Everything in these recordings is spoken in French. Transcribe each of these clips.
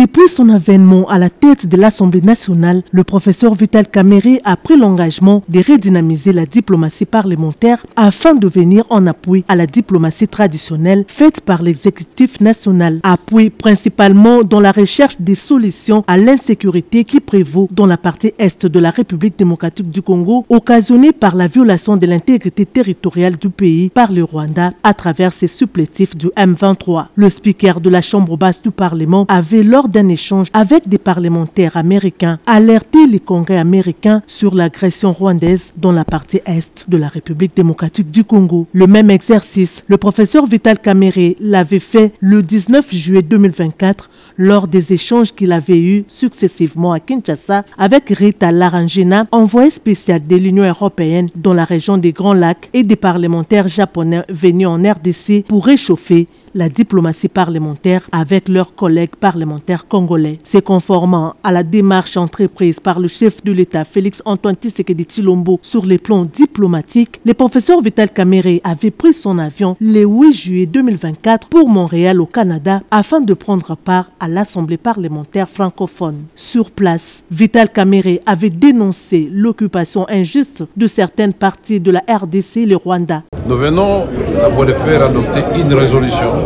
Depuis son avènement à la tête de l'Assemblée nationale, le professeur Vital Kamerhe a pris l'engagement de redynamiser la diplomatie parlementaire afin de venir en appui à la diplomatie traditionnelle faite par l'exécutif national. Appui principalement dans la recherche des solutions à l'insécurité qui prévaut dans la partie est de la République démocratique du Congo, occasionnée par la violation de l'intégrité territoriale du pays par le Rwanda à travers ses supplétifs du M23. Le speaker de la Chambre basse du Parlement avait lors d'un échange avec des parlementaires américains alerté les Congrès américains sur l'agression rwandaise dans la partie est de la République démocratique du Congo. Le même exercice, le professeur Vital Kamerhe l'avait fait le 19 juillet 2024 lors des échanges qu'il avait eus successivement à Kinshasa avec Rita Larangina, envoyée spéciale de l'Union européenne dans la région des Grands Lacs, et des parlementaires japonais venus en RDC pour réchauffer la diplomatie parlementaire avec leurs collègues parlementaires congolais. C'est conformément à la démarche entreprise par le chef de l'État Félix Antoine Tshisekedi Tshilombo sur les plans diplomatiques, le professeur Vital Kamerhe avait pris son avion le 8 juillet 2024 pour Montréal au Canada afin de prendre part à l'Assemblée parlementaire francophone. Sur place, Vital Kamerhe avait dénoncé l'occupation injuste de certaines parties de la RDC et le Rwanda. Nous venons d'abord de faire adopter une résolution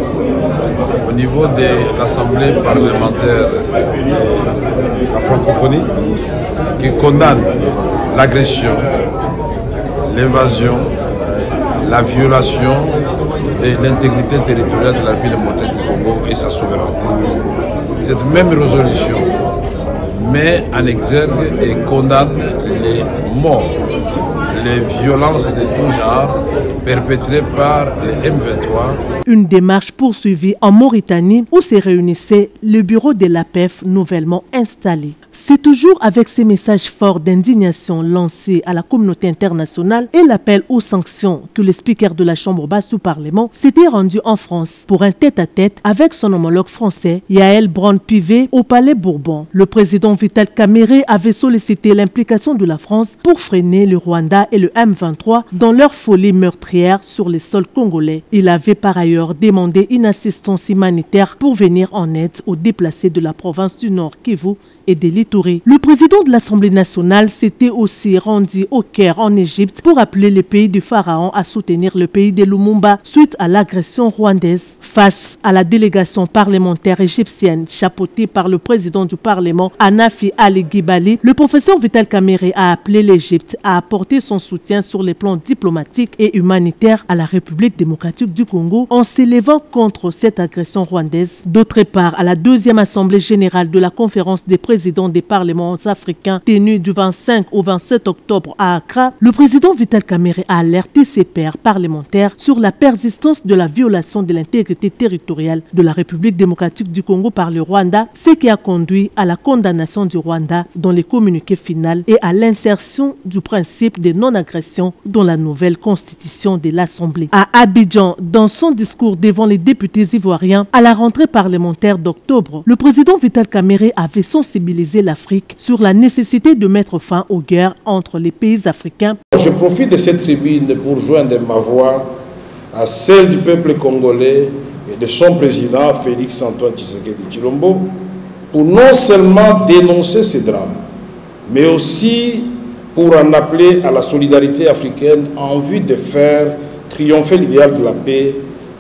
au niveau de l'Assemblée parlementaire de la francophonie qui condamne l'agression, l'invasion, la violation de l'intégrité territoriale de la ville démocratique du Congo et sa souveraineté. Cette même résolution met en exergue et condamne les morts, les violences de tout genre perpétrées par les M23. Une démarche poursuivie en Mauritanie où se réunissait le bureau de l'APF nouvellement installé. C'est toujours avec ces messages forts d'indignation lancés à la communauté internationale et l'appel aux sanctions que le speaker de la Chambre basse du Parlement s'était rendu en France pour un tête-à-tête avec son homologue français, Yael Braun-Pivet, au Palais Bourbon. Le président Vital Kamerhe avait sollicité l'implication de la France pour freiner le Rwanda et le M23 dans leur folie meurtrière sur les sols congolais. Il avait par ailleurs demandé une assistance humanitaire pour venir en aide aux déplacés de la province du Nord Kivu et de l'Ituri. Le président de l'Assemblée nationale s'était aussi rendu au Caire en Égypte pour appeler le pays du Pharaon à soutenir le pays de Lumumba suite à l'agression rwandaise. Face à la délégation parlementaire égyptienne chapeautée par le président du Parlement, Anafi Ali Ghibali, le professeur Vital Kamerhe a appelé l'Égypte à apporter son soutien sur les plans diplomatiques et humanitaires à la République démocratique du Congo en s'élevant contre cette agression rwandaise. D'autre part, à la deuxième assemblée générale de la conférence des président des parlements africains tenus du 25 au 27 octobre à Accra, le président Vital Kamerhe a alerté ses pairs parlementaires sur la persistance de la violation de l'intégrité territoriale de la République démocratique du Congo par le Rwanda, ce qui a conduit à la condamnation du Rwanda dans les communiqués finaux et à l'insertion du principe de non-agression dans la nouvelle constitution de l'Assemblée. À Abidjan, dans son discours devant les députés ivoiriens à la rentrée parlementaire d'octobre, le président Vital Kamerhe avait sensibilisé l'Afrique sur la nécessité de mettre fin aux guerres entre les pays africains. Je profite de cette tribune pour joindre ma voix à celle du peuple congolais et de son président Félix Antoine Tshisekedi Tshilombo pour non seulement dénoncer ces drames, mais aussi pour en appeler à la solidarité africaine en vue de faire triompher l'idéal de la paix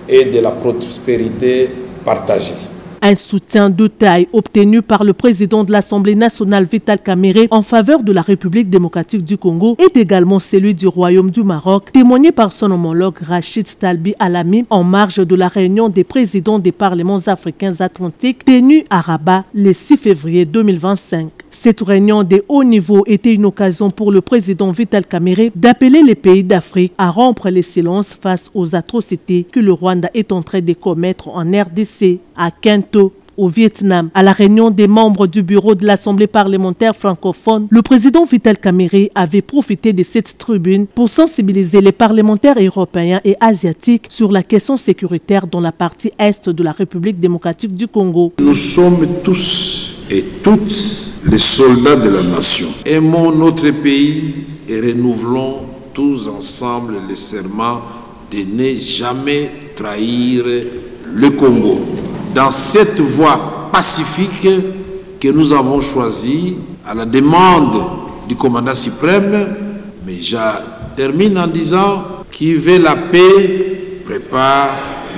et de la prospérité partagée. Un soutien de taille obtenu par le président de l'Assemblée nationale Vital Kamerhe en faveur de la République démocratique du Congo est également celui du Royaume du Maroc, témoigné par son homologue Rachid Talbi Alami en marge de la réunion des présidents des parlements africains atlantiques tenue à Rabat le 6 février 2025. Cette réunion de haut niveau était une occasion pour le président Vital Kamerhe d'appeler les pays d'Afrique à rompre les silences face aux atrocités que le Rwanda est en train de commettre en RDC, à Kinto, au Vietnam. À la réunion des membres du bureau de l'Assemblée parlementaire francophone, le président Vital Kamerhe avait profité de cette tribune pour sensibiliser les parlementaires européens et asiatiques sur la question sécuritaire dans la partie est de la République démocratique du Congo. Nous sommes tous et toutes les soldats de la nation. Aimons notre pays et renouvelons tous ensemble le serment de ne jamais trahir le Congo. Dans cette voie pacifique que nous avons choisi à la demande du commandant suprême. Mais je termine en disant: qui veut la paix prépare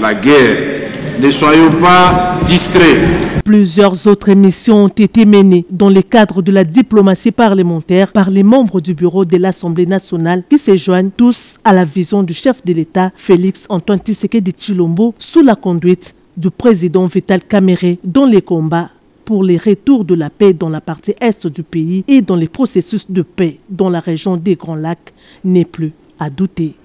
la guerre. Ne soyons pas distraits. Plusieurs autres missions ont été menées dans le cadre de la diplomatie parlementaire par les membres du bureau de l'Assemblée nationale qui se joignent tous à la vision du chef de l'État, Félix Antoine Tshisekedi Tshilombo, sous la conduite du président Vital Kamerhe dans les combats pour les retours de la paix dans la partie est du pays et dans les processus de paix dans la région des Grands Lacs n'est plus à douter.